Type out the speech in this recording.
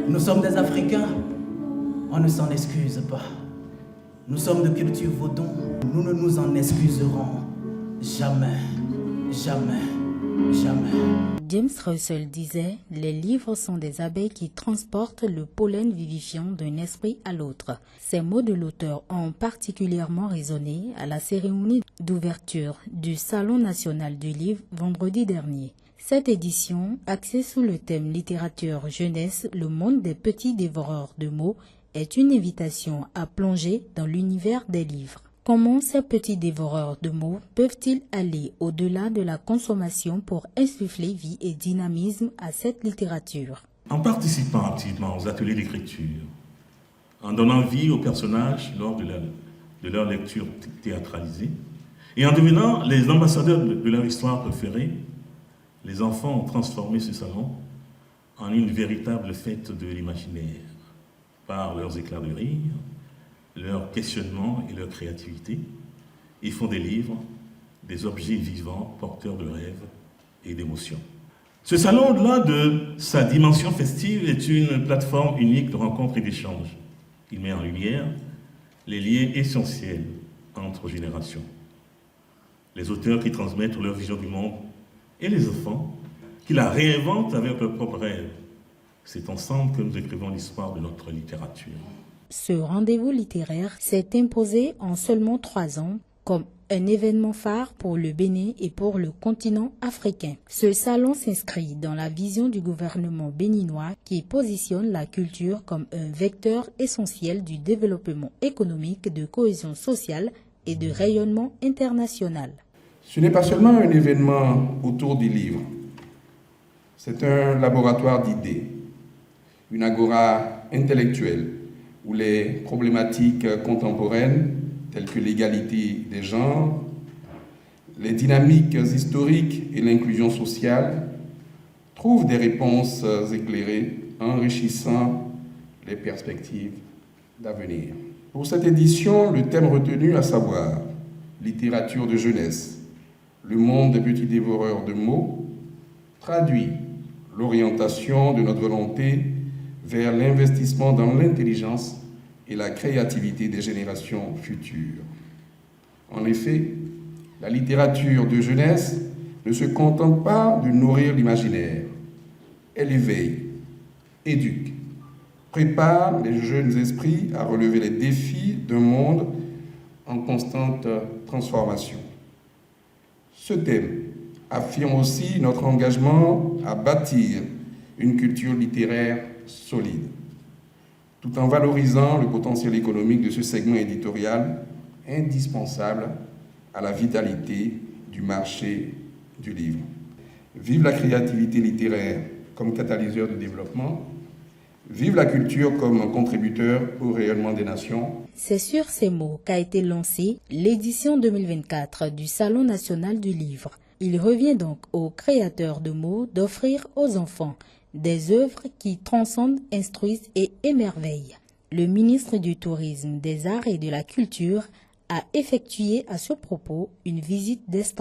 Nous sommes des Africains, on ne s'en excuse pas. Nous sommes de culture vaudon, nous ne nous en excuserons jamais, jamais, jamais. James Russell disait « Les livres sont des abeilles qui transportent le pollen vivifiant d'un esprit à l'autre ». Ces mots de l'auteur ont particulièrement résonné à la cérémonie d'ouverture du Salon national du livre vendredi dernier. Cette édition, axée sous le thème littérature jeunesse, le monde des petits dévoreurs de mots, est une invitation à plonger dans l'univers des livres. Comment ces petits dévoreurs de mots peuvent-ils aller au-delà de la consommation pour insuffler vie et dynamisme à cette littérature? En participant activement aux ateliers d'écriture, en donnant vie aux personnages lors de leur lecture théâtralisée, et en devenant les ambassadeurs de leur histoire préférée, les enfants ont transformé ce salon en une véritable fête de l'imaginaire, par leurs éclats de rire, leurs questionnements et leur créativité. Ils font des livres, des objets vivants, porteurs de rêves et d'émotions. Ce salon, au-delà de sa dimension festive, est une plateforme unique de rencontres et d'échanges. Il met en lumière les liens essentiels entre générations. Les auteurs qui transmettent leur vision du monde et les enfants qui la réinventent avec leurs propres rêves. C'est ensemble que nous écrivons l'histoire de notre littérature. Ce rendez-vous littéraire s'est imposé en seulement 3 ans comme un événement phare pour le Bénin et pour le continent africain. Ce salon s'inscrit dans la vision du gouvernement béninois qui positionne la culture comme un vecteur essentiel du développement économique, de cohésion sociale et de rayonnement international. Ce n'est pas seulement un événement autour des livres, c'est un laboratoire d'idées, une agora intellectuelle où les problématiques contemporaines telles que l'égalité des genres, les dynamiques historiques et l'inclusion sociale trouvent des réponses éclairées, enrichissant les perspectives d'avenir. Pour cette édition, le thème retenu, à savoir littérature de jeunesse, le monde des petits dévoreurs de mots, traduit l'orientation de notre volonté vers l'investissement dans l'intelligence et la créativité des générations futures. En effet, la littérature de jeunesse ne se contente pas de nourrir l'imaginaire. Elle éveille, éduque, prépare les jeunes esprits à relever les défis d'un monde en constante transformation. Ce thème affirme aussi notre engagement à bâtir une culture littéraire solide, tout en valorisant le potentiel économique de ce segment éditorial indispensable à la vitalité du marché du livre. Vive la créativité littéraire comme catalyseur de développement, vive la culture comme contributeur au rayonnement des nations. C'est sur ces mots qu'a été lancée l'édition 2024 du Salon national du livre. Il revient donc aux créateurs de mots d'offrir aux enfants des œuvres qui transcendent, instruisent et émerveillent. Le ministre du Tourisme, des Arts et de la Culture a effectué à ce propos une visite d'estampes.